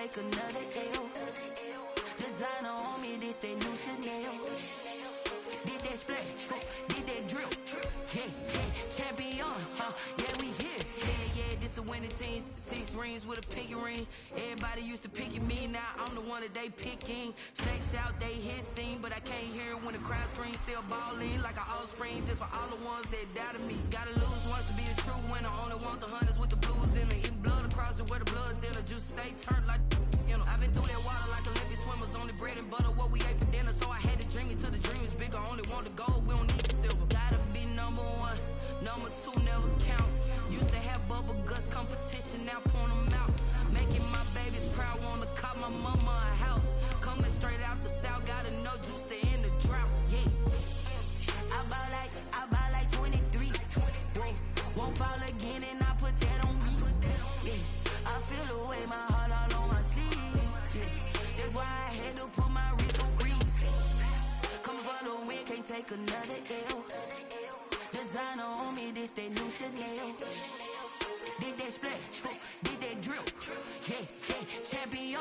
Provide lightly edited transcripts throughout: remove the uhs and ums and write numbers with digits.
take another L. Designer on me, this that new Chanel. Did that splash, did that drill. Yeah, champion, yeah, we here. Yeah, this the winning team. 6 rings with a pinky ring. Everybody used to picking me, now I'm the one that they picking. Snakes out, they hit scene, but I can't hear it when the crowd screams. Still balling like an offspring. This for all the ones that doubted me. Gotta lose once to be a true winner. Only want the hunters with the blues in it. Eating blood across it where the blood dinner. Juice stay turned like, you know. I've been through that water like Olympic swimmers. Only bread and butter, what we ate for dinner. So I had to dream it till the dream is bigger. Only want the gold, we don't need the silver. Gotta be number 1, number 2 never count. Used to have bubble guts competition, now point them out. Making my babies proud, wanna cop my mama a house. Coming straight out the south, gotta know juice to end the drought. Yeah, I buy like 23. Won't fall again, and I put that on me. Yeah, I feel the way, my heart all on my sleeve. Yeah, that's why I had to put my wrist on freeze. Come for the win, can't take another L. Designer on me, this that new Chanel. Did that splash, did that drill. Yeah, champion,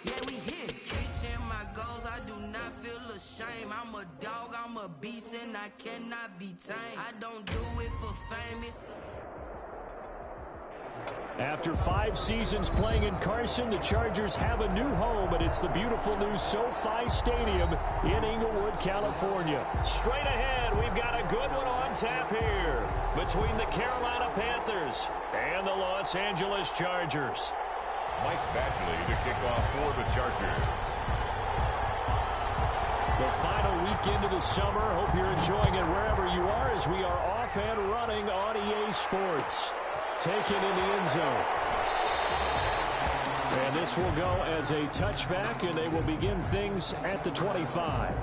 yeah, we here. Reaching my goals, I do not feel ashamed. I'm a dog, I'm a beast, and I cannot be tamed. I don't do it for fame, it's the... After 5 seasons playing in Carson, the Chargers have a new home, and it's the beautiful new SoFi Stadium in Inglewood, California. Straight ahead, we've got a good one on tap here between the Carolina Panthers and the Los Angeles Chargers. Mike Badgley to kick off for the Chargers. The final weekend of the summer. Hope you're enjoying it wherever you are as we are off and running on EA Sports. Taken in the end zone. And this will go as a touchback, and they will begin things at the 25.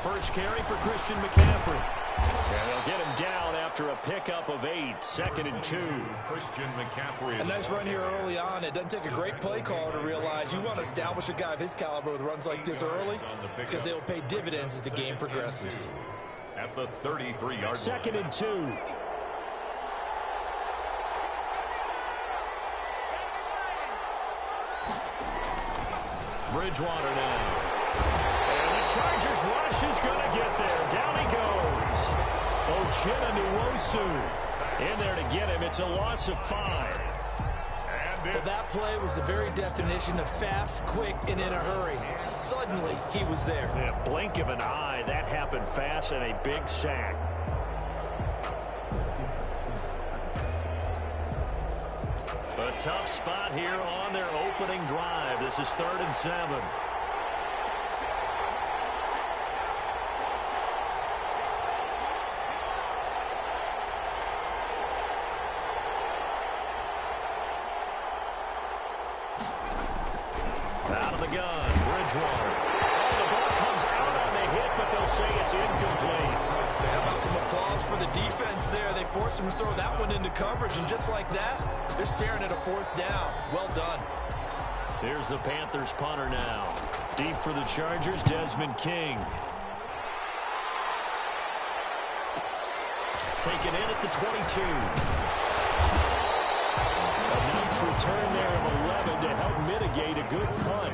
First carry for Christian McCaffrey. And they'll get him down after a pickup of 8, 2nd and 2. Christian McCaffrey. A nice run here early on. It doesn't take a great play caller to realize you want to establish a guy of his caliber with runs like this early because they will pay dividends as the game progresses. At the 33-yard line. 2nd and 2. Bridgewater now. Chargers rush is going to get there. Down he goes. Uchenna Nwosu in there to get him. It's a loss of 5. Well, that play was the very definition of fast, quick, and in a hurry. Suddenly, he was there. In a blink of an eye, that happened fast and a big sack. A tough spot here on their opening drive. This is 3rd and 7. Out of the gun, Bridgewater. Oh, the ball comes out on the hit, but they'll say it's incomplete. How about some applause for the defense there? They forced him to throw that one into coverage, and just like that, they're staring at a 4th down. Well done. Here's the Panthers punter now. Deep for the Chargers, Desmond King. Taken in at the 22. A nice return there of 11 to help mitigate a good punt.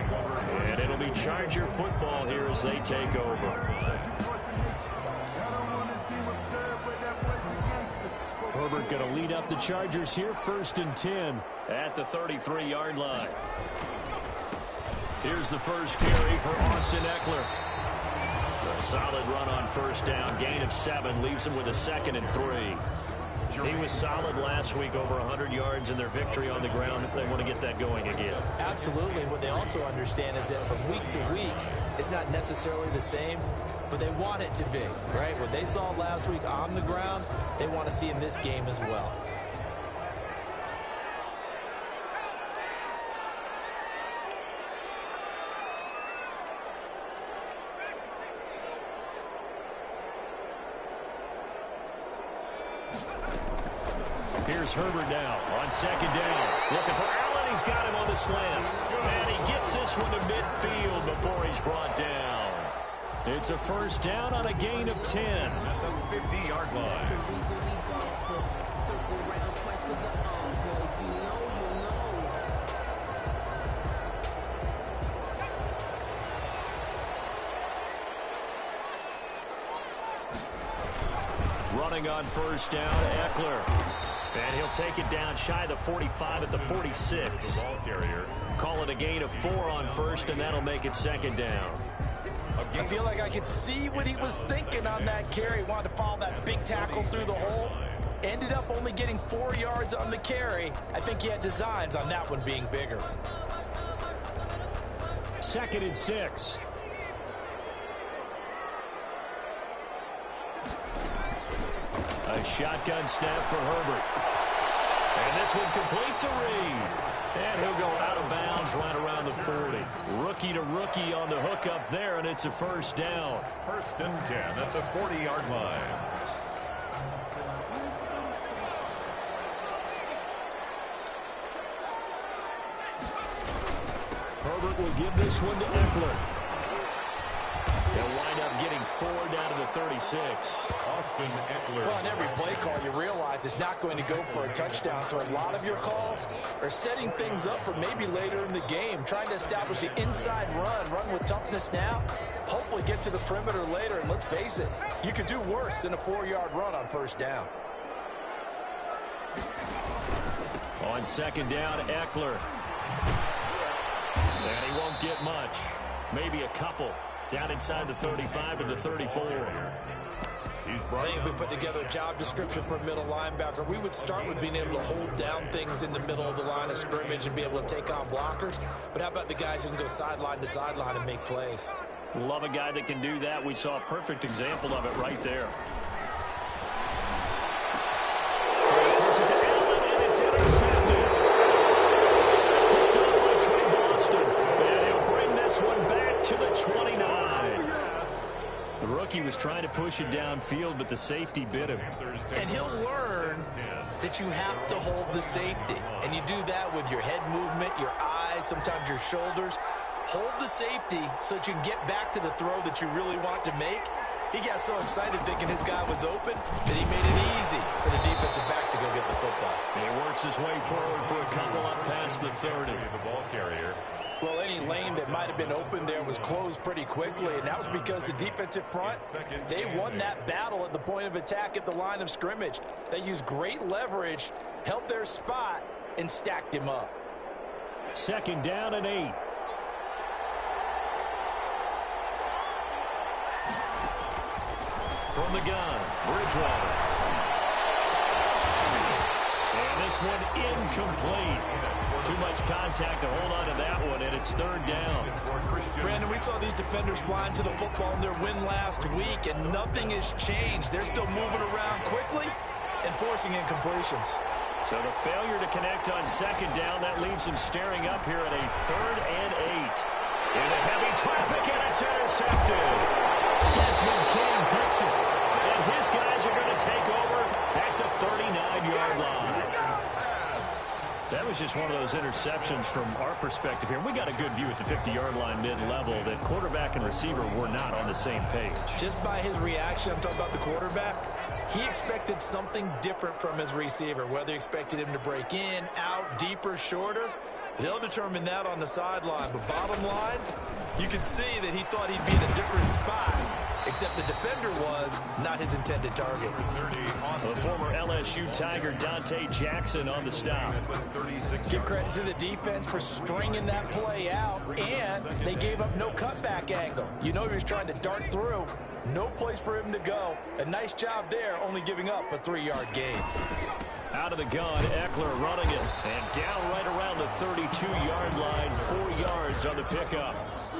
And it'll be Charger football here as they take over. Herbert going to lead up the Chargers here, 1st and 10 at the 33-yard line. Here's the first carry for Austin Eckler. A solid run on 1st down. Gain of 7 leaves him with a 2nd and 3. He was solid last week, over 100 yards in their victory on the ground. They want to get that going again. Absolutely. What they also understand is that from week to week, it's not necessarily the same, but they want it to be, right? What they saw last week on the ground, they want to see in this game as well. Here's Herbert now on second down. Looking for Allen. He's got him on the slant. And he gets this one to midfield before he's brought down. It's a first down on a gain of 10. At the 50-yard line. Running on first down, Eckler. And he'll take it down shy of the 45 at the 46. The ball carrier. Call it a gain of 4 on first, and that'll make it second down. I feel like I could see what he was thinking on that carry. Wanted to follow that big tackle through the hole. Ended up only getting 4 yards on the carry. I think he had designs on that one being bigger. 2nd and 6. A shotgun snap for Herbert. And this one complete to Reed. And he'll go out of bounds right around the 40. Rookie to rookie on the hook up there, and it's a first down. 1st and 10 at the 40-yard line. Herbert will give this one to Eckler. They'll wind up getting 4 down to the 36. Austin Eckler. Well, on every play call, you realize it's not going to go for a touchdown. So a lot of your calls are setting things up for maybe later in the game, trying to establish the inside run with toughness now, hopefully get to the perimeter later. And let's face it, you could do worse than a 4-yard run on first down. On second down, Eckler. And he won't get much. Maybe a couple. Down inside the 35 to the 34. I think if we put together a job description for a middle linebacker, we would start with being able to hold down things in the middle of the line of scrimmage and be able to take on blockers. But how about the guys who can go sideline to sideline and make plays? Love a guy that can do that. We saw a perfect example of it right there. Trying to force it to Allen, and it's intercepted. Picked up by Trey Boston. And he'll bring this one back to the 29. The rookie was trying to push it downfield, but the safety bit him. And he'll learn that you have to hold the safety. And you do that with your head movement, your eyes, sometimes your shoulders. Hold the safety so that you can get back to the throw that you really want to make. He got so excited thinking his guy was open that he made it easy for the defensive back to go get the football. He works his way forward for a couple up past the 30. The ball carrier. Well, any lane that might have been open there was closed pretty quickly, and that was because the defensive front, they won that battle at the point of attack at the line of scrimmage. They used great leverage, held their spot, and stacked him up. 2nd down and 8. From the gun, Bridgewater. And this one incomplete. Too much contact to hold on to that one, and it's 3rd down. Brandon, we saw these defenders flying to the football in their win last week, and nothing has changed. They're still moving around quickly and forcing incompletions. So the failure to connect on 2nd down, that leaves them staring up here at a 3rd and 8. Into heavy traffic, and it's intercepted. Desmond King picks it, and his guys are going to take over at the 39-yard line. That was just one of those interceptions from our perspective here. We got a good view at the 50-yard line mid-level that quarterback and receiver were not on the same page. Just by his reaction, I'm talking about the quarterback, he expected something different from his receiver, whether he expected him to break in, out, deeper, shorter. They'll determine that on the sideline. But bottom line, you could see that he thought he'd be in a different spot, except the defender was not his intended target. The former LSU Tiger Dante Jackson on the stop. Give credit to the defense for stringing that play out, and they gave up no cutback angle. You know he was trying to dart through. No place for him to go. A nice job there, only giving up a 3-yard gain. Out of the gun, Eckler running it. And down right around the 32-yard line, 4 yards on the pickup.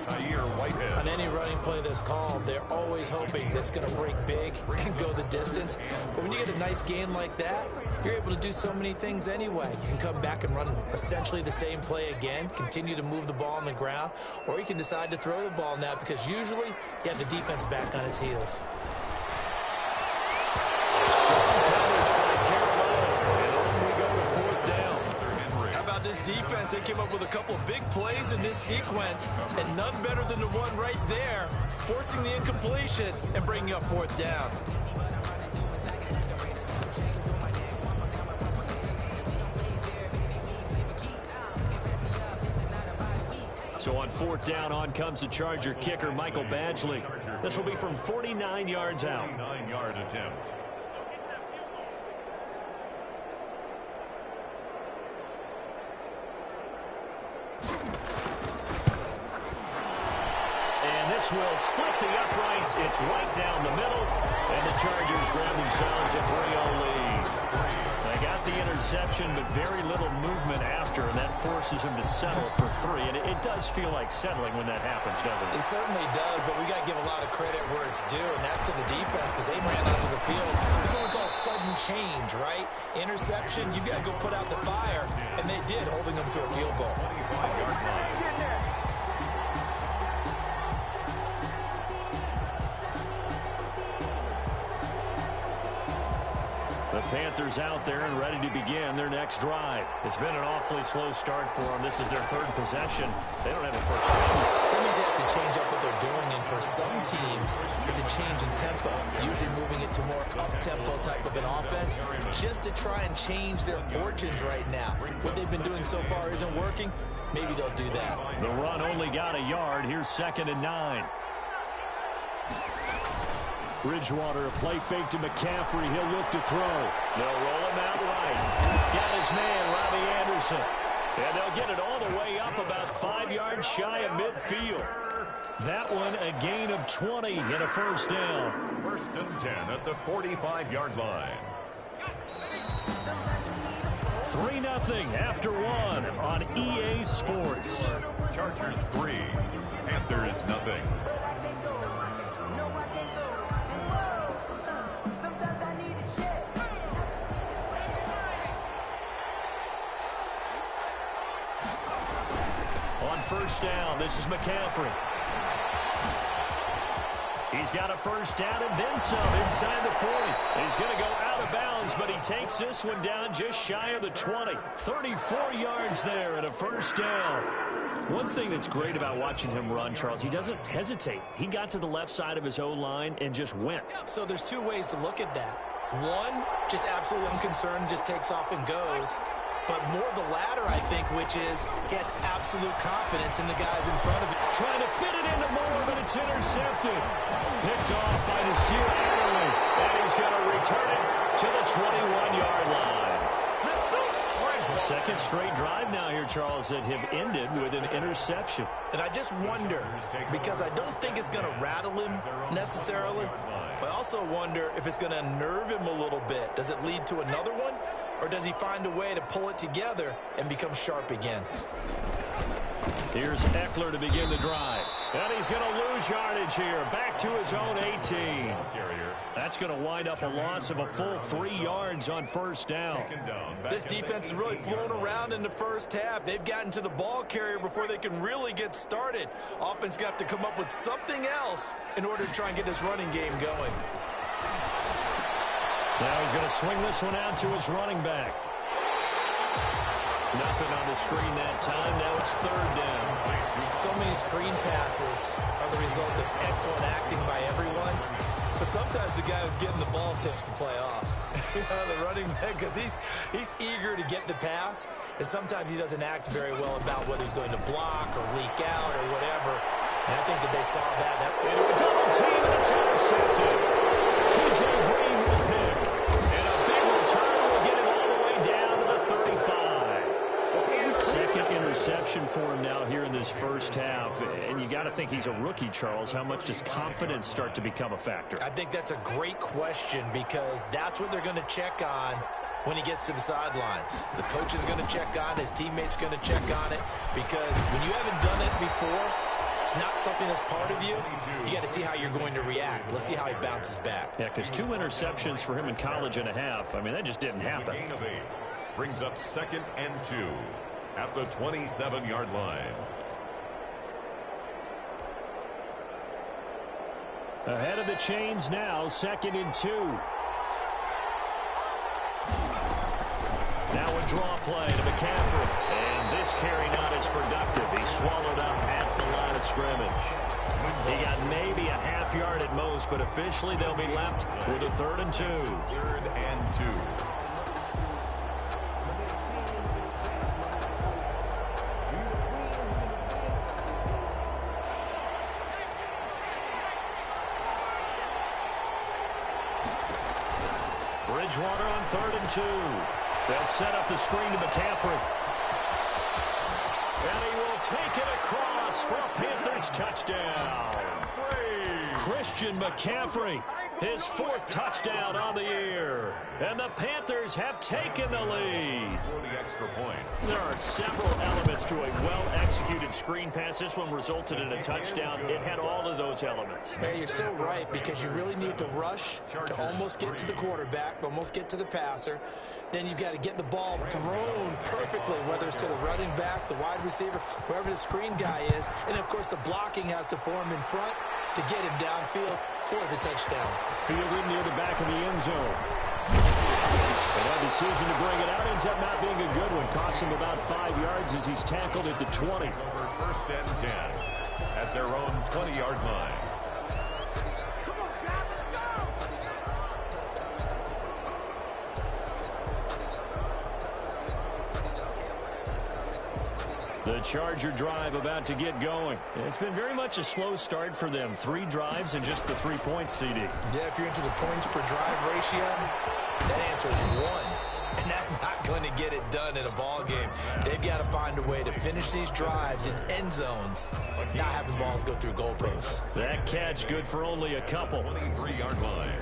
Whitehead. On any running play that's called, they're always hoping that it's going to break big and go the distance. But when you get a nice gain like that, you're able to do so many things anyway. You can come back and run essentially the same play again, continue to move the ball on the ground, or you can decide to throw the ball now because usually you have the defense back on its heels. Strong coverage by Carolina. And on defense, they came up with a couple of big plays in this sequence, and none better than the one right there, forcing the incompletion and bringing up fourth down. So on fourth down, on comes the Charger kicker, Michael Badgley. This will be from 49 yards out. 49-yard attempt. And this will split the uprights. It's right down the middle. And the Chargers grab themselves a 3-0 lead. They got the interception, but very little movement after, and that forces them to settle for 3. And it does feel like settling when that happens, doesn't it? It certainly does, but we got to give a lot of credit where it's due, and that's to the defense because they ran onto the field. This is what we call sudden change, right? Interception, you've got to go put out the fire, and they did, holding them to a field goal. 25-yard line. The Panthers out there and ready to begin their next drive. It's been an awfully slow start for them. This is their third possession. They don't have a first down. That means they have to change up what they're doing, and for some teams, it's a change in tempo, usually moving it to more up-tempo type of an offense, just to try and change their fortunes right now. What they've been doing so far isn't working. Maybe they'll do that. The run only got a yard. Here's 2nd and 9. Bridgewater, a play fake to McCaffrey. He'll look to throw. They'll roll him out right. Got his man, Robbie Anderson. And they'll get it all the way up about 5 yards shy of midfield. That one a gain of 20 and a first down. 1st and 10 at the 45-yard line. 3-0 after 1 on EA Sports. Chargers 3, Panthers 0. On first down, this is McCaffrey. He's got a first down and then some inside the 40. He's going to go out of bounds, but he takes this one down just shy of the 20. 34 yards there and a first down. One thing that's great about watching him run, Charles, he doesn't hesitate. He got to the left side of his O-line and just went. So there's two ways to look at that. One, just absolutely unconcerned, just takes off and goes. But more the latter, I think, which is he has absolute confidence in the guys in front of him. Trying to fit it into Moore, but it's intercepted. Picked off by Nasir Adderley. And he's going to return it to the 21-yard line. Second straight drive now here, Charles, that have ended with an interception. And I just wonder, because I don't think it's going to rattle him necessarily, but I also wonder if it's going to unnerve him a little bit. Does it lead to another one? Or does he find a way to pull it together and become sharp again? Here's Eckler to begin the drive. And he's going to lose yardage here. Back to his own 18. That's going to wind up a loss of a full 3 yards on first down. This defense has really flown around in the first half. They've gotten to the ball carrier before they can really get started. Offense going to have to come up with something else in order to try and get this running game going. Now he's going to swing this one out to his running back. Nothing on the screen that time. Now it's 3rd down. So many screen passes are the result of excellent acting by everyone. But sometimes the guy who's getting the ball tips the play off. The running back, because he's eager to get the pass. And sometimes he doesn't act very well about whether he's going to block or leak out or whatever. And I think that they saw that. Into a double team, and it's intercepted. T.J. Green will pick. And a big return will get him all the way down to the 35. Second interception for him now here in this first half. And you got to think he's a rookie, Charles. How much does confidence start to become a factor? I think that's a great question because that's what they're going to check on when he gets to the sidelines. The coach is going to check on it. His teammates going to check on it because when you haven't done it before, it's not something that's part of you. You got to see how you're going to react. Let's see how he bounces back. Yeah, because 2 interceptions for him in college and a half. I mean, that just didn't happen. Gain of 8 brings up 2nd and 2 at the 27-yard line. Ahead of the chains now, 2nd and 2. Now a draw play to McCaffrey. And this carry not as productive. He swallowed up at the line of scrimmage. He got maybe a half yard at most, but officially they'll be left with a 3rd and 2. 3rd and 2. Bridgewater on 3rd and 2. They'll set up the screen to McCaffrey. And he will take it across for a Panthers touchdown. Christian McCaffrey, his 4th touchdown on the year. And the Panthers have taken the lead. For the extra point. There are several elements to a well-executed screen pass. This one resulted in a touchdown. It had all of those elements. Hey, you're so right, because you really need to rush to almost get to the quarterback, almost get to the passer. Then you've got to get the ball thrown perfectly, whether it's to the running back, the wide receiver, whoever the screen guy is. And, of course, the blocking has to form in front to get him downfield for the touchdown. Fielded near the back of the end zone. And that decision to bring it out ends up not being a good one. Costs him about 5 yards as he's tackled at the 20. Over 1st and 10 at their own 20-yard line. The Charger drive about to get going. It's been very much a slow start for them. 3 drives and just the 3 points, CD. Yeah, if you're into the points per drive ratio, that answer is 1. And that's not going to get it done in a ball game. They've got to find a way to finish these drives in end zones, not having balls go through goalposts. That catch good for only a couple. 23-yard line.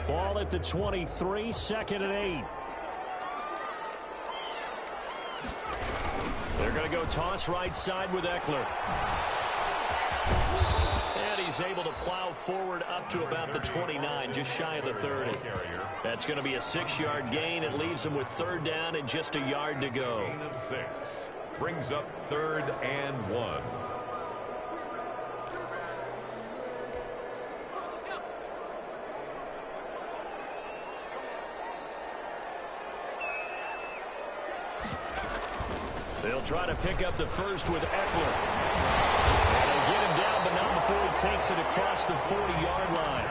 Ball at the 23, 2nd and 8. They're going to go toss right side with Eckler. And he's able to plow forward up to about the 29, just shy of the 30. That's going to be a 6-yard gain. It leaves him with 3rd down and just a yard to go. Gain of 6. Brings up 3rd and 1. They'll try to pick up the first with Eckler. And they'll get him down, but not before he takes it across the 40-yard line.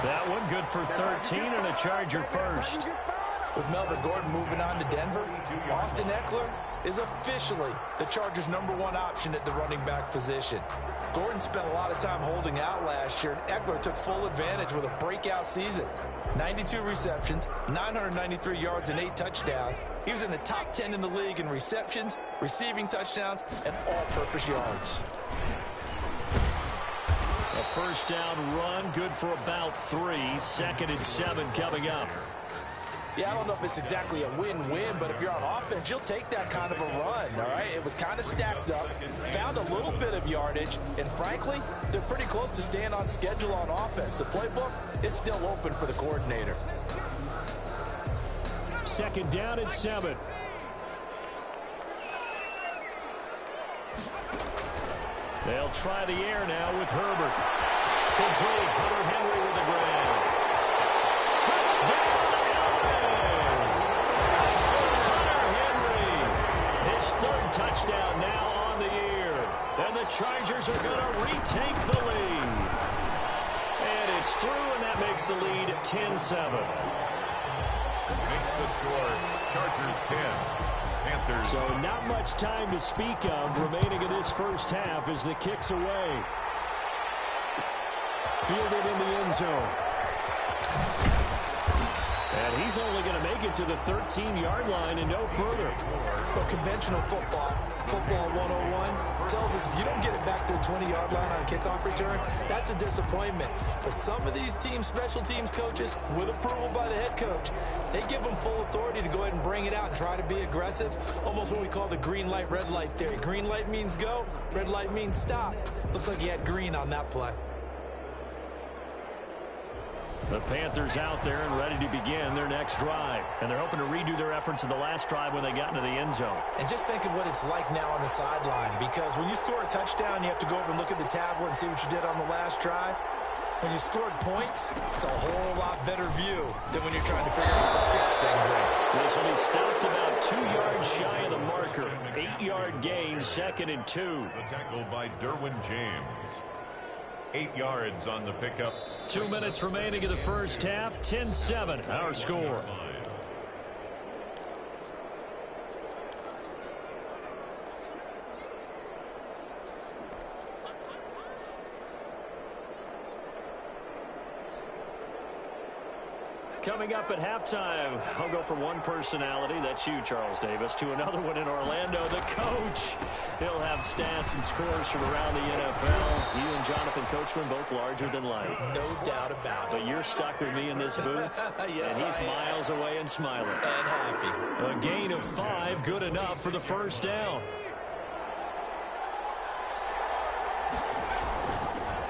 That one good for 13 and a Charger first. With Melvin Gordon moving on to Denver, Austin Eckler is officially the Chargers' #1 option at the running back position. Gordon spent a lot of time holding out last year, and Eckler took full advantage with a breakout season. 92 receptions, 993 yards, and 8 touchdowns. He was in the top 10 in the league in receptions, receiving touchdowns, and all-purpose yards. A 1st down run, good for about 3. 2nd and 7 coming up. Yeah, I don't know if it's exactly a win-win, but if you're on offense, you'll take that kind of a run, all right? It was kind of stacked up, found a little bit of yardage, and frankly, they're pretty close to staying on schedule on offense. The playbook is still open for the coordinator. 2nd down and 7. They'll try the air now with Herbert. Complete. Hunter Henry with the grab. Touchdown, Hunter Henry. His 3rd touchdown now on the year. And the Chargers are going to retake the lead. And it's through, and that makes the lead 10-7. Makes the score Chargers 10. Panthers. So not much time to speak of remaining in this first half as the kick's away. Fielded in the end zone. And he's only going to make it to the 13-yard line and no further. But conventional football 101, tells us if you don't get it back to the 20-yard line on a kickoff return, that's a disappointment. But some of these teams, special teams coaches, with approval by the head coach, they give them full authority to go ahead and bring it out and try to be aggressive, almost what we call the green light, red light theory. Green light means go, red light means stop. Looks like he had green on that play. The Panthers out there and ready to begin their next drive. And they're hoping to redo their efforts of the last drive when they got into the end zone. And just think of what it's like now on the sideline, because when you score a touchdown, you have to go over and look at the tablet and see what you did on the last drive. When you scored points, it's a whole lot better view than when you're trying to figure out how to fix things there. This will be stopped about 2 yards shy of the marker. 8-yard gain, 2nd and 2. The tackle by Derwin James. 8 yards on the pickup. 2 minutes remaining in the first half. 10-7, our score. Coming up at halftime, I'll go from one personality, that's you, Charles Davis, to another one in Orlando, the coach. He'll have stats and scores from around the NFL. You and Jonathan Coachman, both larger than life. No doubt about it. But you're stuck with me in this booth, yes, and he's miles away and smiling. And happy. A gain of 5, good enough for the first down.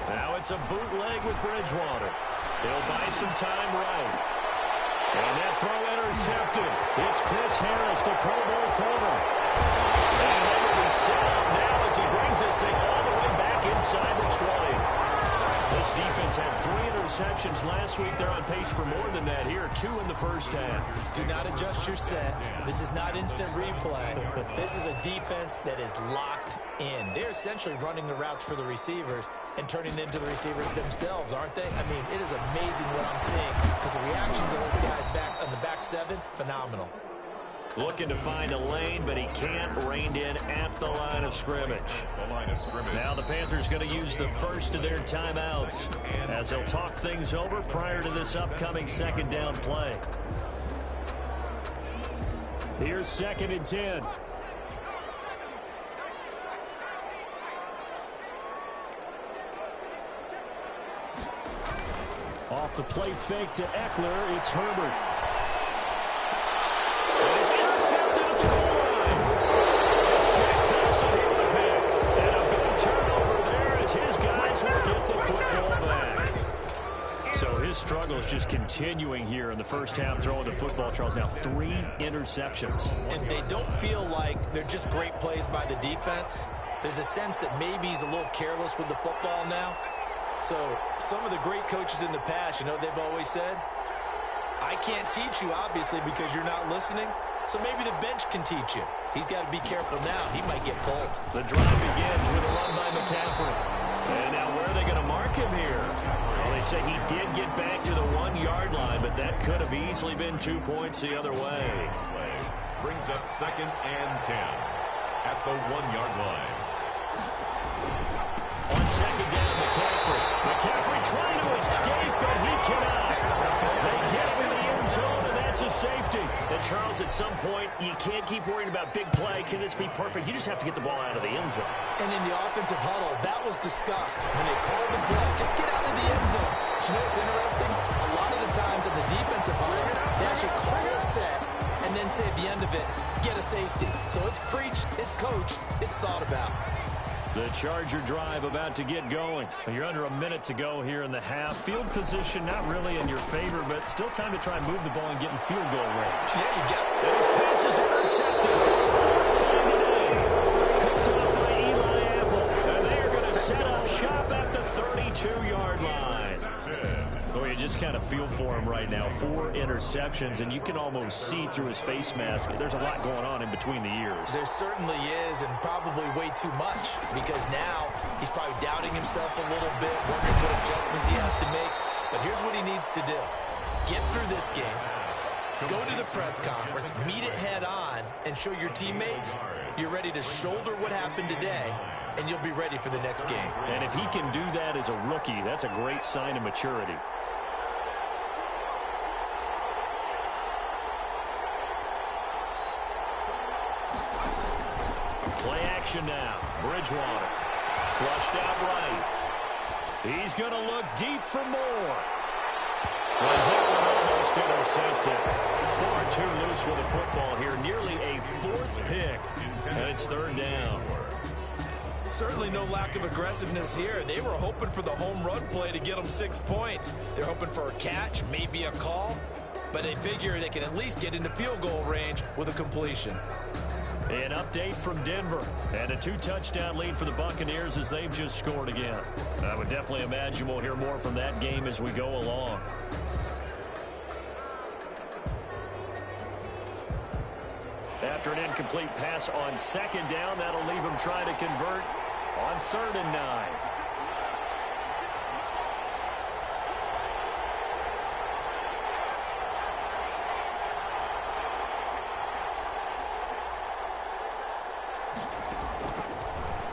Now it's a bootleg with Bridgewater. He'll buy some time right. And that throw intercepted. It's Chris Harris, the Pro Bowl corner. And they will be set up now as he brings this thing all the way back inside the 20. This defense had 3 interceptions last week. They're on pace for more than that here. 2 in the first half. Do not adjust your set. This is not instant replay. This is a defense that is locked in. They're essentially running the routes for the receivers and turning into the receivers themselves, aren't they? I mean, it is amazing what I'm seeing because the reactions of those guys back on the back 7, phenomenal. Looking to find a lane, but he can't. Reined in at the line of scrimmage. Now the Panthers going to use the first of their timeouts as they'll talk things over prior to this upcoming 2nd down play. Here's 2nd and 10. Off the play fake to Eckler, it's Herbert. And it's intercepted at the goal line. And Shaq Thompson here with a pick. And a big turnover there as his guys will get the football back. So his struggle is just continuing here in the first half throwing the football, Charles. Now 3 interceptions. And they don't feel like they're just great plays by the defense. There's a sense that maybe he's a little careless with the football now. So some of the great coaches in the past, you know, they've always said, I can't teach you, obviously, because you're not listening. So maybe the bench can teach you. He's got to be careful now. He might get pulled. The drive begins with a run by McCaffrey. And now where are they going to mark him here? Well, they say he did get back to the 1-yard line, but that could have easily been 2 points the other way. Brings up 2nd and 10 at the 1-yard line. On 2nd down, McCaffrey. McCaffrey trying to escape, but he cannot. They get him in the end zone, and that's a safety. And Charles, at some point, you can't keep worrying about big play. Can this be perfect? You just have to get the ball out of the end zone. And in the offensive huddle, that was discussed. When they called the play, just get out of the end zone. But you know what's interesting? A lot of the times in the defensive huddle, they actually call a set and then say at the end of it, get a safety. So it's preached, it's coached, it's thought about. The Charger drive about to get going. You're under a minute to go here in the half. Field position not really in your favor, but still time to try and move the ball and get in field goal range. Yeah, you got it. And his pass is intercepted for the 4th time today. Picked up by Eli Apple. And they are going to set up shop at the 32-yard line. Oh, you just kind of feel for him right now. 4 interceptions, and you can almost see through his face mask. There's a lot going on in between the ears. There certainly is, and probably way too much, because now he's probably doubting himself a little bit, wondering what adjustments he has to make. But here's what he needs to do. Get through this game, go to the press conference, meet it head on, and show your teammates you're ready to shoulder what happened today, and you'll be ready for the next game. And if he can do that as a rookie, that's a great sign of maturity. Play action now. Bridgewater. Flushed out right. He's going to look deep for more. And that one almost intercepted. Far too loose with the football here. Nearly a 4th pick. And it's 3rd down. Certainly no lack of aggressiveness here. They were hoping for the home run play to get them 6 points. They're hoping for a catch, maybe a call. But they figure they can at least get into field goal range with a completion. An update from Denver. And a 2-touchdown lead for the Buccaneers as they've just scored again. I would definitely imagine we'll hear more from that game as we go along. After an incomplete pass on second down, that'll leave him trying to convert on 3rd and 9.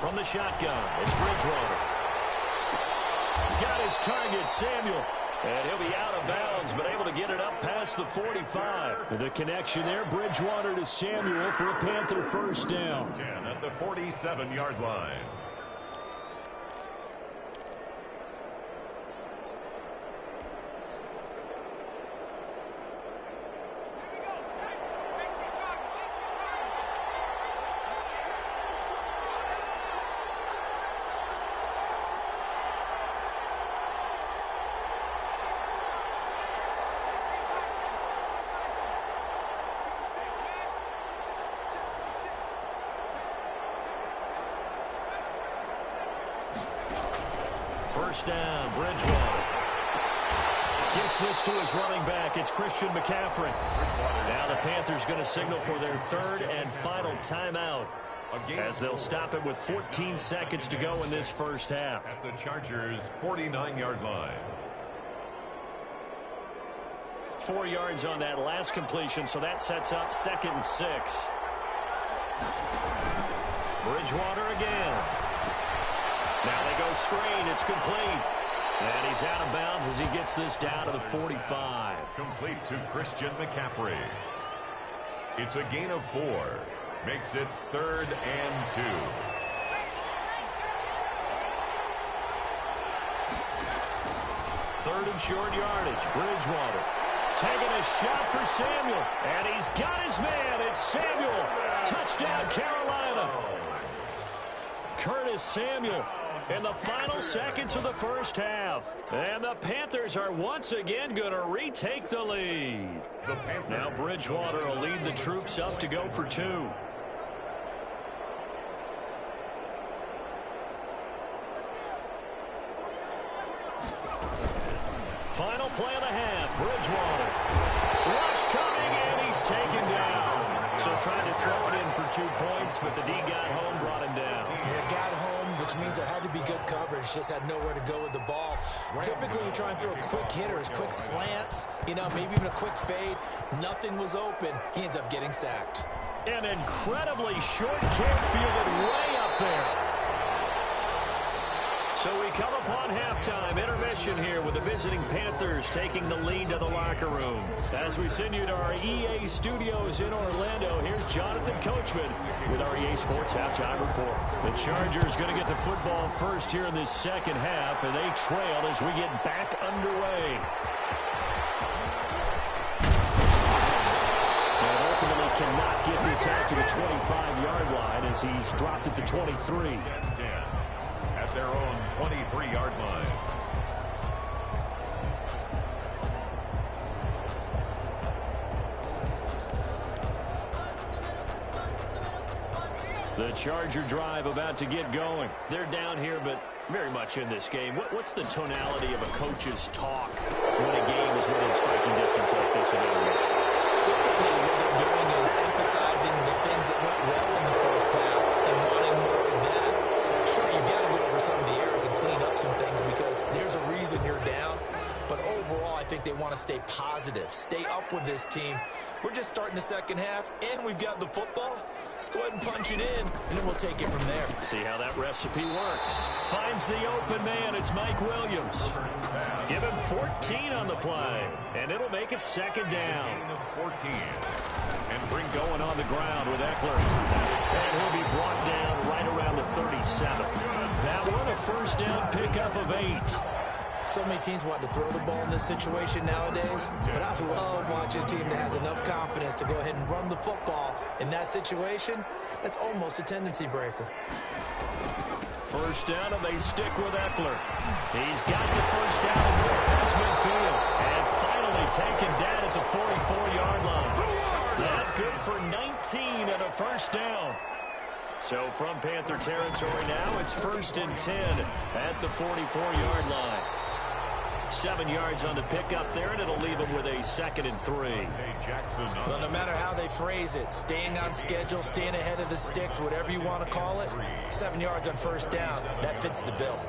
From the shotgun, it's Bridgewater. Got his target, Samuel. And he'll be out of bounds, but able to get it up past the 45. The connection there, Bridgewater to Samuel for a Panther first down. 10 at the 47-yard line. First down, Bridgewater. Gets this to his running back. It's Christian McCaffrey. Now the Panthers going to signal for their 3rd and final timeout as they'll stop it with 14 seconds to go in this first half. At the Chargers' 49-yard line. 4 yards on that last completion, so that sets up 2nd and 6. Bridgewater again. Now they go screen. It's complete. And he's out of bounds as he gets this down to the 45. Complete to Christian McCaffrey. It's a gain of 4. Makes it 3rd and 2. Third and short yardage. Bridgewater taking a shot for Samuel. And he's got his man. It's Samuel. Touchdown, Carolina. Curtis Samuel in the final seconds of the first half. And the Panthers are once again going to retake the lead. Now Bridgewater will lead the troops up to go for 2. Final play of the half. Bridgewater. Rush coming, and he's taken down. So trying to throw it in for 2 points, but the D got home, brought him down. Yeah, got home, which means there had to be good coverage. Just had nowhere to go with the ball. Typically, you try and throw quick hitters, quick slants, maybe even a quick fade. Nothing was open. He ends up getting sacked. An incredibly short kick fielded way up there. So we come upon halftime, intermission here with the visiting Panthers taking the lead to the locker room. As we send you to our EA studios in Orlando, here's Jonathan Coachman with our EA Sports Halftime Report. The Chargers going to get the football first here in this second half, and they trail as we get back underway. And ultimately cannot get this out to the 25-yard line as he's dropped at the 23. At their own 23-yard line. The Charger drive about to get going. They're down here, but very much in this game. What's the tonality of a coach's talk when a game is within striking distance like this in intermission? Typically, what they're doing is emphasizing the things that went well in the first half and wanting more of that. Sure, you've got to go over some of the errors and clean up some things because there's a reason you're down. But overall, I think they want to stay positive, stay up with this team. We're just starting the second half, and we've got the football. Let's go ahead and punch it in, and then we'll take it from there. See how that recipe works. Finds the open man. It's Mike Williams. Give him 14 on the play, and it'll make it second down. 14. And bring going on the ground with Eckler. And he'll be brought down right around the 37. That one a first down pickup of 8. So many teams want to throw the ball in this situation nowadays, but I love watching a team that has enough confidence to go ahead and run the football. In that situation, that's almost a tendency breaker. First down, and they stick with Eckler. He's got the first down past midfield. And finally taken down at the 44-yard line. That good for 19 and a first down. So from Panther territory now, it's 1st and 10 at the 44-yard line. 7 yards on the pickup there, and it'll leave them with a 2nd and 3. Well, no matter how they phrase it, staying on schedule, staying ahead of the sticks, whatever you want to call it, 7 yards on first down, that fits the bill.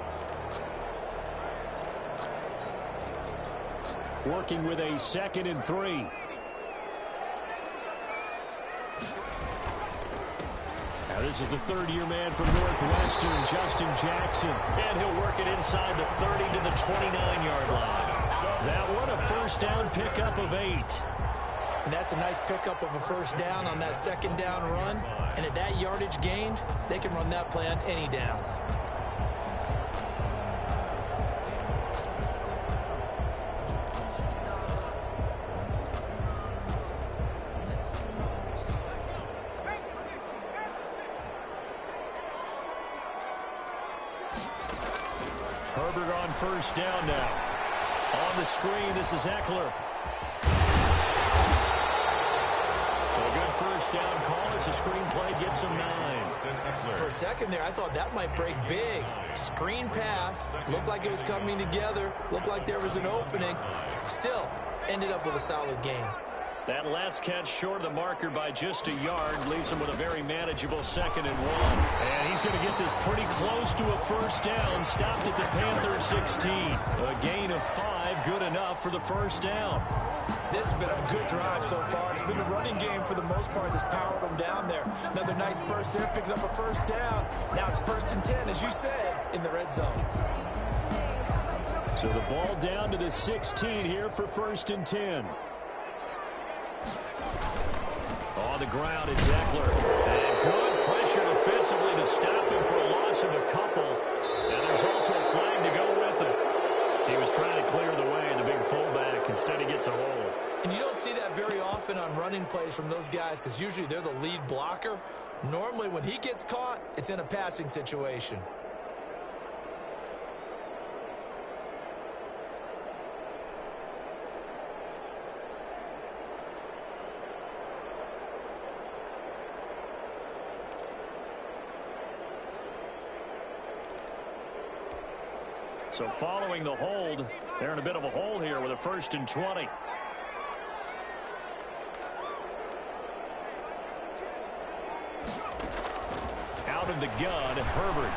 Working with a 2nd and 3. Now this is the third-year man from Northwestern, Justin Jackson. And he'll work it inside the 30 to the 29-yard line. That one, a first down pickup of 8. And that's a nice pickup of a first down on that second down run. And at that yardage gained, they can run that play on any down. Herbert on first down now. On the screen, this is Eckler. A good first down call as the screen play gets him 9. For a second there, I thought that might break big. Screen pass, looked like it was coming together, looked like there was an opening. Still, ended up with a solid gain. That last catch short of the marker by just a yard leaves him with a very manageable 2nd and 1. And he's going to get this pretty close to a first down. Stopped at the Panthers 16. A gain of 5, good enough for the first down. This has been a good drive so far. It's been a running game for the most part that's powered them down there. Another nice burst there, picking up a first down. Now it's 1st and 10, as you said, in the red zone. So the ball down to the 16 here for 1st and 10. On the ground, it's Eckler. And good pressure defensively to stop him for a loss of a couple. And there's also a flag to go with it. He was trying to clear the way, the big fullback. Instead, he gets a hole. And you don't see that very often on running plays from those guys because usually they're the lead blocker. Normally, when he gets caught, it's in a passing situation. So following the hold, they're in a bit of a hole here with a 1st and 20. Out of the gun, Herbert.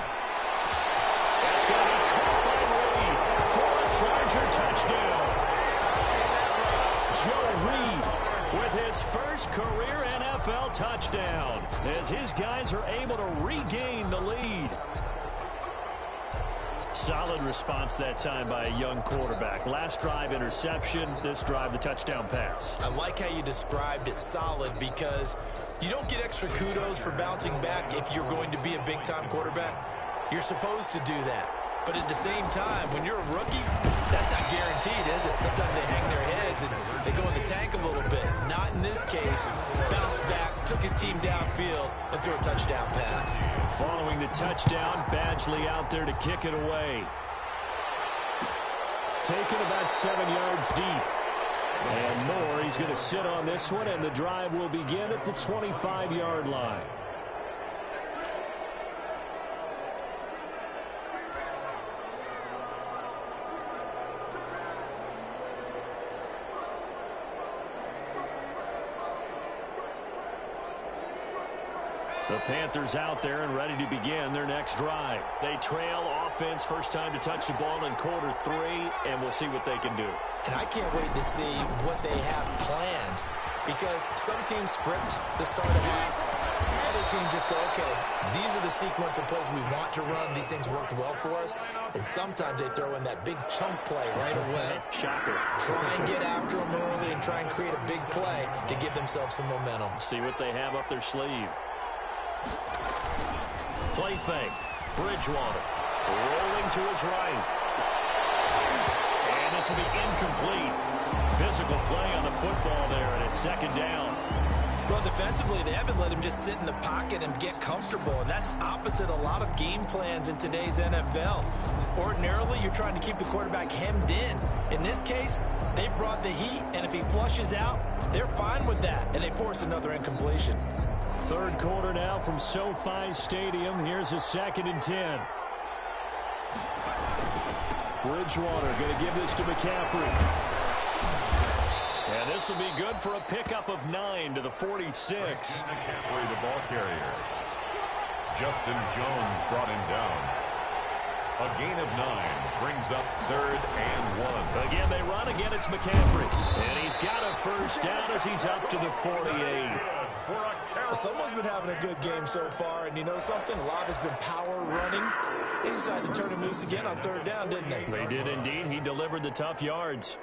That's going to be caught by Reed for a Charger touchdown. Joe Reed with his first career NFL touchdown as his guys are able to regain the lead. Solid response that time by a young quarterback. Last drive, interception. This drive, the touchdown pass. I like how you described it solid because you don't get extra kudos for bouncing back if you're going to be a big-time quarterback. You're supposed to do that. But at the same time, when you're a rookie, that's not guaranteed, is it? Sometimes they hang their heads and they go in the tank a little bit. Not in this case. Bounced back, took his team downfield, and threw a touchdown pass. Following the touchdown, Badgley out there to kick it away. Taken about 7 yards deep. And more, he's going to sit on this one, and the drive will begin at the 25-yard line. The Panthers out there and ready to begin their next drive. They trail offense, first time to touch the ball in Q3, and we'll see what they can do. And I can't wait to see what they have planned because some teams script to start a half. Other teams just go, okay, these are the sequence of plays we want to run. These things worked well for us. And sometimes they throw in that big chunk play right away. Shocker. Try and get after them early and try and create a big play to give themselves some momentum. See what they have up their sleeve. Play fake. Bridgewater rolling to his right. And this will be incomplete. Physical play on the football there, and it's 2nd down. Well, defensively, they haven't let him just sit in the pocket and get comfortable, and that's opposite a lot of game plans in today's NFL. Ordinarily, you're trying to keep the quarterback hemmed in. In this case, they brought the heat, and if he flushes out, They're fine with that, and they force another incompletion. Third quarter now from SoFi Stadium. Here's a 2nd and 10. Bridgewater going to give this to McCaffrey. And this will be good for a pickup of 9 to the 46. McCaffrey, the ball carrier. Justin Jones brought him down. A gain of 9 brings up 3rd and 1. Again, they run. Again, it's McCaffrey. And he's got a first down as he's up to the 48. Someone's been having a good game so far, and you know something? A lot has been power running. They decided to turn him loose again on 3rd down, didn't they? They did indeed. He delivered the tough yards.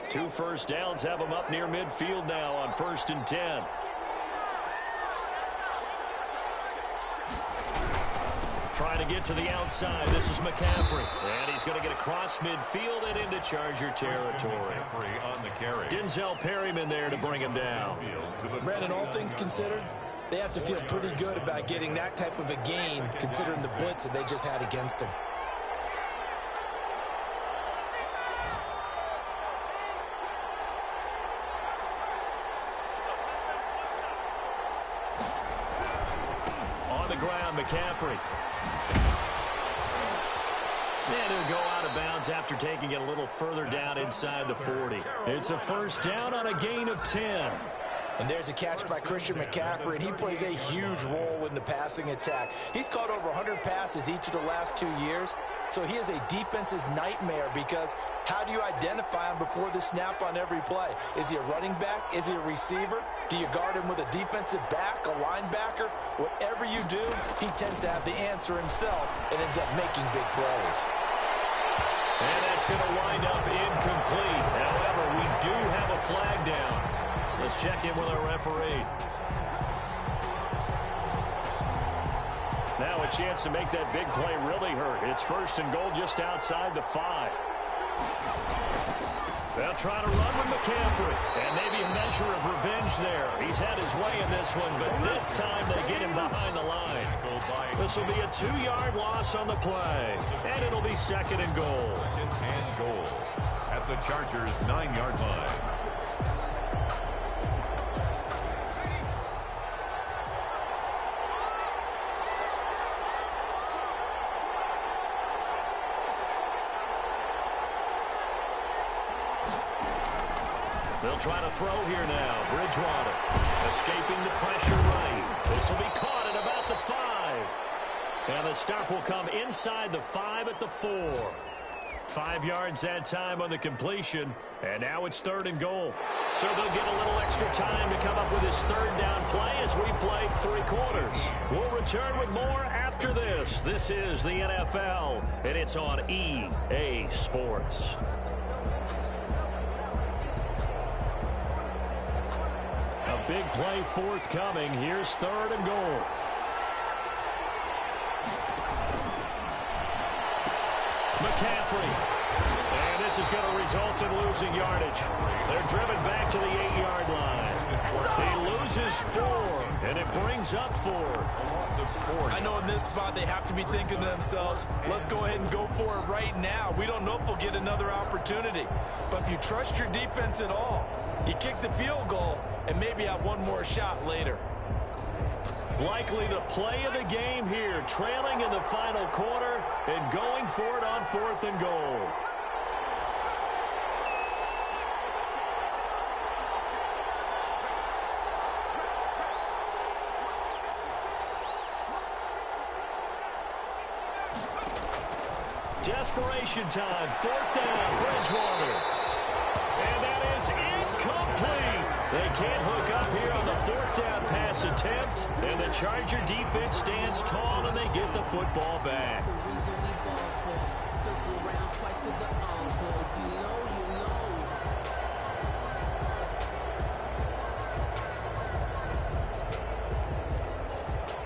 Two first downs have him up near midfield now on 1st and 10. Trying to get to the outside. This is McCaffrey. And he's going to get across midfield and into Charger territory. On the carry. Denzel Perryman there to bring him down. Brandon, all things considered, they have to feel pretty good about getting that type of a gain, considering the blitz that they just had against them. On the ground, McCaffrey. And he'll go out of bounds after taking it a little further down inside the 40. It's a first down on a gain of 10. And there's a catch by Christian McCaffrey, and he plays a huge role in the passing attack. He's caught over 100 passes each of the last 2 years, so he is a defense's nightmare because how do you identify him before the snap on every play? Is he a running back? Is he a receiver? Do you guard him with a defensive back, a linebacker? Whatever you do, he tends to have the answer himself and ends up making big plays. And that's going to wind up incomplete. However, we do have a flag down. Let's check in with our referee. Now a chance to make that big play really hurt. It's 1st and goal just outside the 5. They'll try to run with McCaffrey. And maybe a measure of revenge there. He's had his way in this one, but this time they get him behind the line. This will be a 2-yard loss on the play. And it'll be 2nd and goal. 2nd and goal at the Chargers' 9-yard line. They'll try to throw here now. Bridgewater escaping the pressure right. This will be caught at about the 5. And the stop will come inside the 5 at the 4. 5 yards that time on the completion. And now it's 3rd and goal. So they'll get a little extra time to come up with this 3rd down play as we played 3 quarters. We'll return with more after this. This is the NFL, and it's on EA Sports. A big play forthcoming. Here's 3rd and goal. McCaffrey. And this is going to result in losing yardage. They're driven back to the 8-yard line. He loses 4, and it brings up 4. I know in this spot they have to be thinking to themselves, let's go ahead and go for it right now. We don't know if we'll get another opportunity. But if you trust your defense at all, you kick the field goal and maybe have one more shot later. Likely the play of the game here, trailing in the final quarter and going for it on 4th and goal. Desperation time, 4th down, Bridgewater. And that is incomplete. They can't hook up here on the 4th down pass attempt. And the Charger defense stands tall and they get the football back.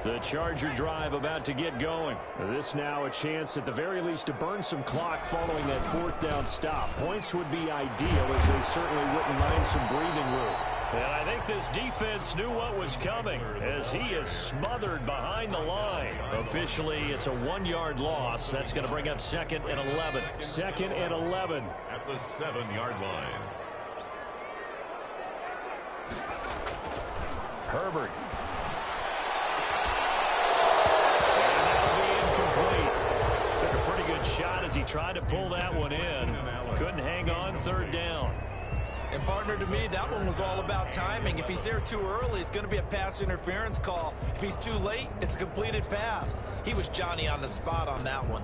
The Charger drive about to get going. This now a chance at the very least to burn some clock following that 4th down stop. Points would be ideal as they certainly wouldn't mind some breathing room. And I think this defense knew what was coming as he is smothered behind the line. Officially, it's a 1-yard loss. That's going to bring up 2nd and 11. 2nd and 11. At the 7-yard line. Herbert. And that'll be incomplete. Took a pretty good shot as he tried to pull that one in. Couldn't hang on 3rd down. And, partner, to me, that one was all about timing. If he's there too early, it's going to be a pass interference call. If he's too late, it's a completed pass. He was Johnny on the spot on that one.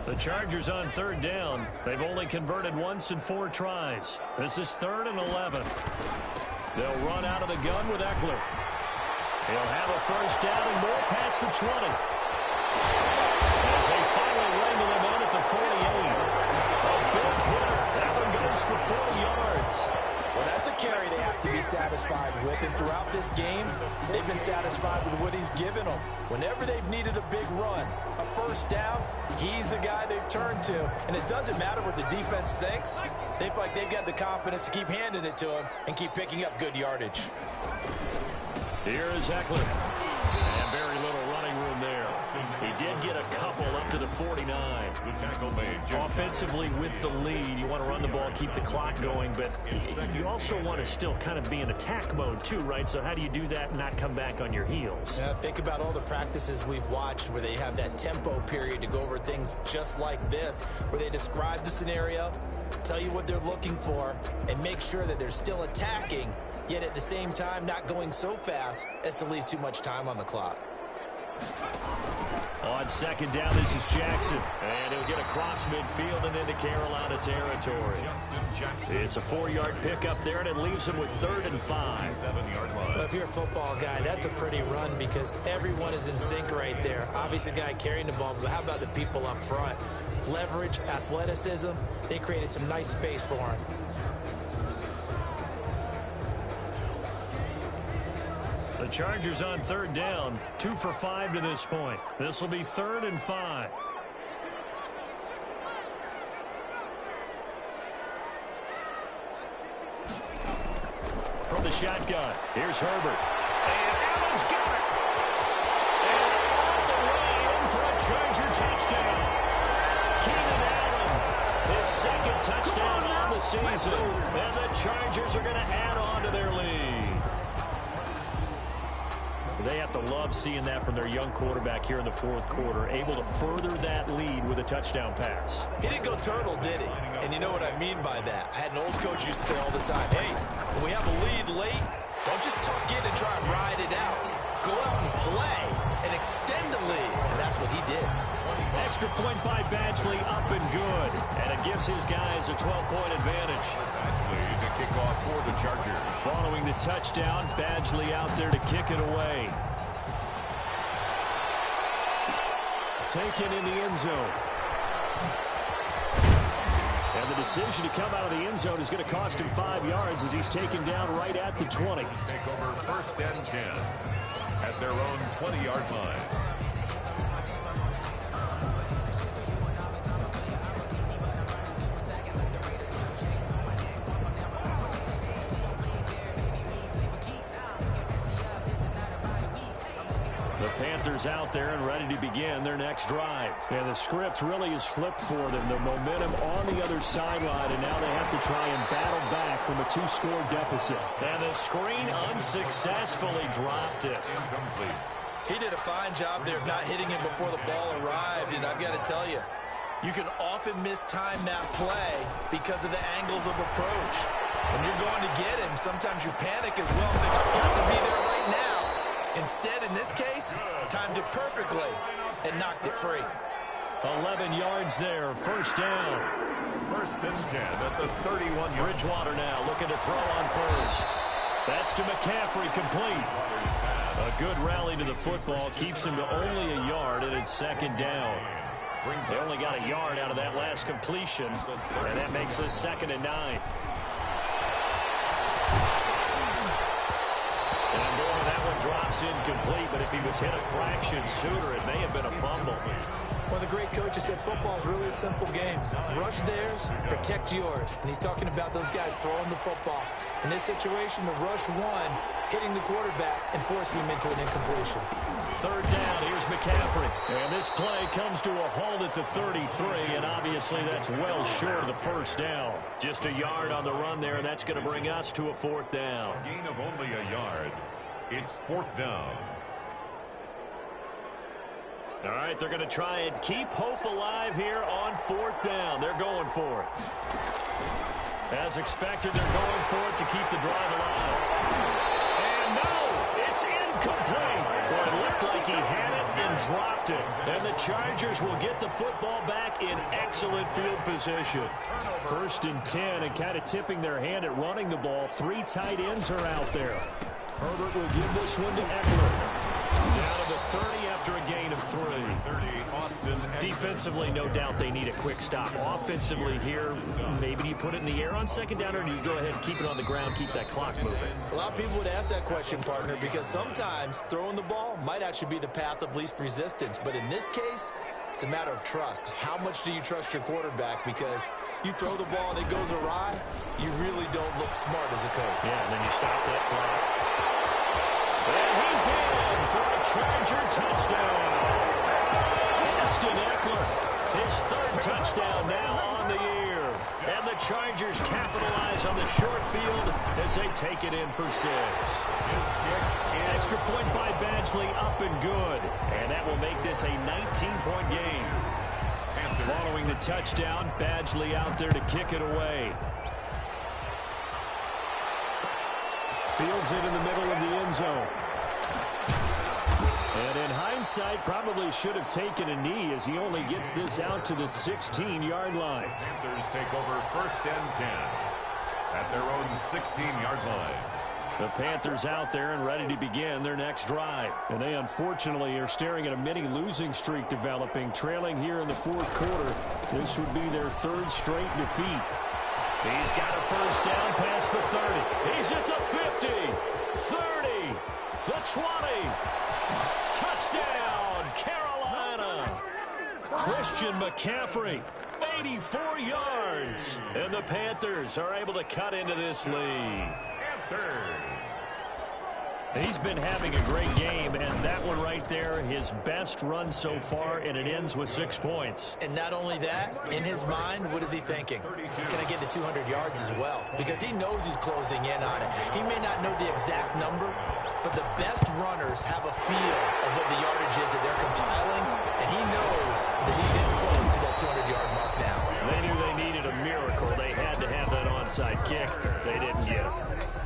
The Chargers on 3rd down. They've only converted once in 4 tries. This is 3rd and 11. They'll run out of the gun with Eckler. He'll have a 1st down and more past the 20. As they finally wrangle him in at the 48. A big hitter. That one goes for 40 yards. Well, that's a carry they have to be satisfied with. And throughout this game, they've been satisfied with what he's given them. Whenever they've needed a big run, a 1st down, he's the guy they've turned to. And it doesn't matter what the defense thinks. They feel like they've got the confidence to keep handing it to him and keep picking up good yardage. Here is Eckler. And very little running room there. He did get a couple up to the 49. Offensively with the lead, you want to run the ball, keep the clock going, but you also want to still kind of be in attack mode too, right? So how do you do that and not come back on your heels? Think about all the practices we've watched where they have that tempo period to go over things just like this, where they describe the scenario, tell you what they're looking for, and make sure that they're still attacking, yet at the same time not going so fast as to leave too much time on the clock. On 2nd down, this is Jackson. And he'll get across midfield and into Carolina territory. It's a 4-yard pickup there, and it leaves him with 3rd and 5. Well, if you're a football guy, that's a pretty run because everyone is in sync right there. Obviously, the guy carrying the ball, but how about the people up front? Leverage, athleticism, they created some nice space for him. The Chargers on 3rd down, 2 for 5 to this point. This will be 3rd and 5. From the shotgun, here's Herbert. And Allen's got it. And all the way in for a Charger touchdown. Keenan Allen, his 2nd touchdown on the season. And the Chargers are going to add on to their lead. They have to love seeing that from their young quarterback here in the 4th quarter, able to further that lead with a touchdown pass. He didn't go turtle, did he? And you know what I mean by that. I had an old coach used to say all the time, hey, when we have a lead late, don't just tuck in and try and ride it out. Go out and play and extend the lead. And that's what he did. Extra point by Badgley, up and good. And it gives his guys a 12-point advantage. Badgley to kick off for the Chargers. Following the touchdown, Badgley out there to kick it away. Taken in the end zone. And the decision to come out of the end zone is going to cost him 5 yards as he's taken down right at the 20. Take over 1st and 10 at their own 20-yard line. The Panthers out there and ready to begin their next drive. And the script really is flipped for them. The momentum on the other sideline, and now they have to try and battle back from a 2-score deficit. And the screen unsuccessfully dropped it. Incomplete. He did a fine job there of not hitting him before the ball arrived. And I've got to tell you, you can often mistime that play because of the angles of approach. When you're going to get him, sometimes you panic as well. Think, I've got to be there right now. Instead, in this case, timed it perfectly and knocked it free. 11 yards there, 1st down. 1st and 10 at the 31. Bridgewater now looking to throw on 1st. That's to McCaffrey, complete. A good rally to the football keeps him to only a yard, and it's 2nd down. They only got a yard out of that last completion, and that makes us 2nd and 9. And boy, that one drops incomplete, but if he was hit a fraction sooner, it may have been a fumble. One of the great coaches said football is really a simple game. Rush theirs, protect yours. And he's talking about those guys throwing the football. In this situation, the rush won, hitting the quarterback and forcing him into an incompletion. Third down, here's McCaffrey. And this play comes to a halt at the 33, and obviously that's well short of the first down. Just a yard on the run there, and that's going to bring us to a fourth down. Gain of only a yard. It's fourth down. All right, they're going to try and keep hope alive here on fourth down. They're going for it. As expected, they're going for it to keep the drive alive. And no, it's incomplete. Well, it looked like he had it and dropped it. And the Chargers will get the football back in excellent field position. First and 10, and kind of tipping their hand at running the ball. 3 tight ends are out there. Herbert will give this one to Eckler. Down to the 30 after a gain of 3. Defensively, no doubt they need a quick stop. Offensively here, maybe do you put it in the air on second down, or do you go ahead and keep it on the ground, keep that clock moving? A lot of people would ask that question, partner, because sometimes throwing the ball might actually be the path of least resistance. But in this case, it's a matter of trust. How much do you trust your quarterback? Because you throw the ball and it goes awry, you really don't look smart as a coach. Yeah, and then you stop that clock. And he's in for a Charger touchdown. Austin Eckler, his 3rd touchdown now on the year. And the Chargers capitalize on the short field as they take it in for 6. Extra point by Badgley, up and good. And that will make this a 19-point game. Following the touchdown, Badgley out there to kick it away. Fields it in the middle of the end zone. And in hindsight, probably should have taken a knee as he only gets this out to the 16-yard line. Panthers take over first and 10 at their own 16-yard line. The Panthers out there and ready to begin their next drive. And they unfortunately are staring at a mini losing streak developing, trailing here in the 4th quarter. This would be their 3rd straight defeat. He's got a first down past the 30. He's at the 50, 30, the 20. Touchdown, Carolina. Christian McCaffrey, 84 yards. And the Panthers are able to cut into this lead. He's been having a great game, and that one right there, his best run so far, and it ends with 6 points. And not only that, in his mind, what is he thinking? Can I get to 200 yards as well? Because he knows he's closing in on it. He may not know the exact number, but the best runners have a feel of what the yardage is that they're compiling, and he knows that he's getting close to that 200-yard mark now. They knew they needed a miracle. They had to have that onside kick. They didn't get it.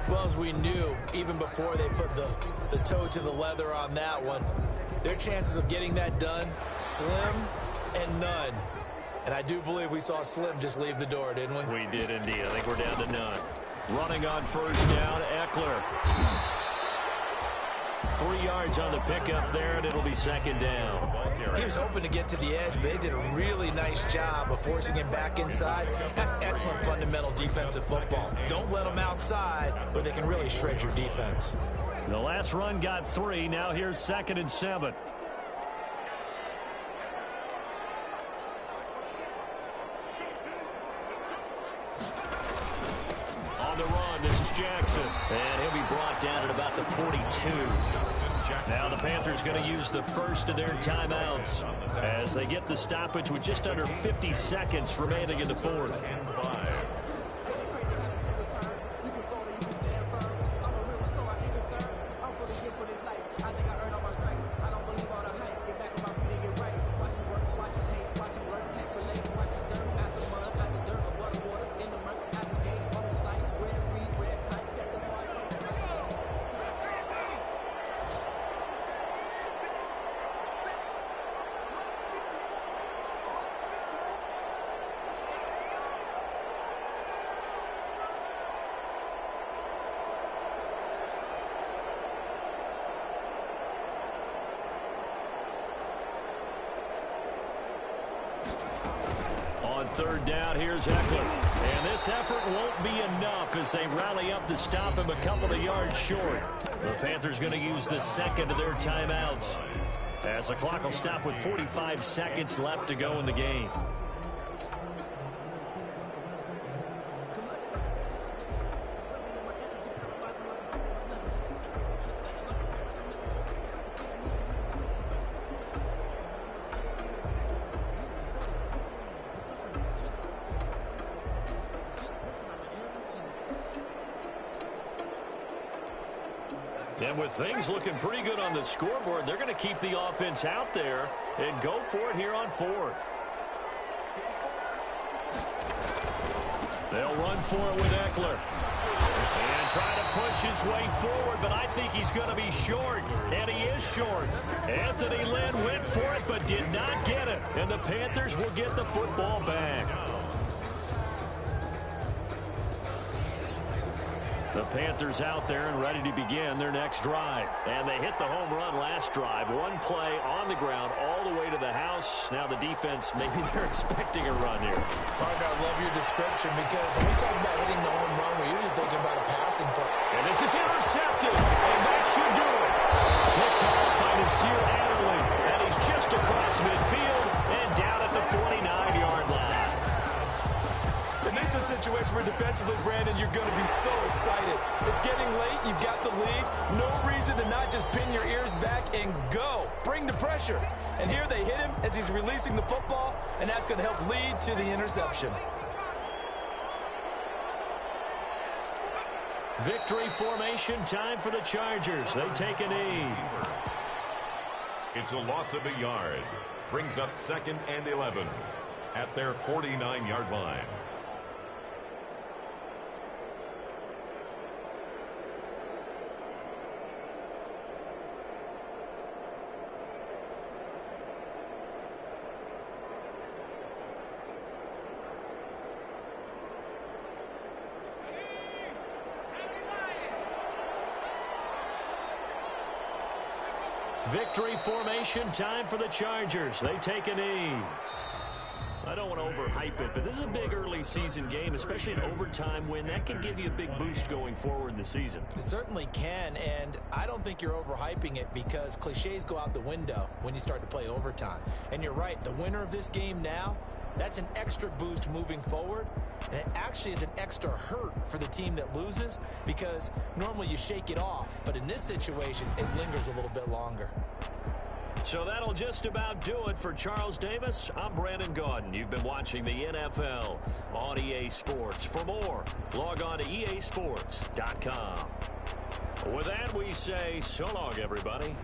Well, as we knew, even before they put the toe to the leather on that one, their chances of getting that done, slim and none. And I do believe we saw Slim just leave the door, didn't we? We did indeed. I think we're down to none. Running on first down, Eckler. 3 yards on the pickup there, and it'll be second down. He was hoping to get to the edge, but they did a really nice job of forcing him back inside. That's excellent fundamental defensive football. Don't let them outside, or they can really shred your defense. The last run got 3. Now here's 2nd and 7. On the run, this is Jackson. And he'll be brought down at about the 42. Now the Panthers going to use the first of their timeouts as they get the stoppage with just under 50 seconds remaining in the 4th. third down. Here's Eckler. And this effort won't be enough as they rally up to stop him a couple of yards short. The Panthers going to use the second of their timeouts, as the clock will stop with 45 seconds left to go in the game. And with things looking pretty good on the scoreboard, they're going to keep the offense out there and go for it here on fourth. They'll run for it with Eckler. And try to push his way forward, but I think he's going to be short. And he is short. Anthony Lynn went for it, but did not get it. And the Panthers will get the football back. The Panthers out there and ready to begin their next drive. And they hit the home run last drive. One play on the ground all the way to the house. Now the defense, maybe they're expecting a run here. Partner, I love your description because when we talk about hitting the home run, we're usually thinking about a passing play. And this is intercepted. And that should do it. Picked off by Nasir Adderley. And he's just across midfield and down at the 49-yard line. And this is a situation where defensively, Brandon, you're going to be so excited. It's getting late. You've got the lead. No reason to not just pin your ears back and go. Bring the pressure. And here they hit him as he's releasing the football, and that's going to help lead to the interception. Victory formation time for the Chargers. They take a knee. It's a loss of a yard. Brings up 2nd and 11 at their 49-yard line. Victory formation time for the Chargers. They take a knee. I don't want to overhype it, but this is a big early season game, especially an overtime win. That can give you a big boost going forward in the season. It certainly can, and I don't think you're overhyping it because cliches go out the window when you start to play overtime. And you're right, the winner of this game now, that's an extra boost moving forward. And it actually is an extra hurt for the team that loses because normally you shake it off. But in this situation, it lingers a little bit longer. So that'll just about do it for Charles Davis. I'm Brandon Gaudin. You've been watching the NFL on EA Sports. For more, log on to easports.com. With that, we say so long, everybody.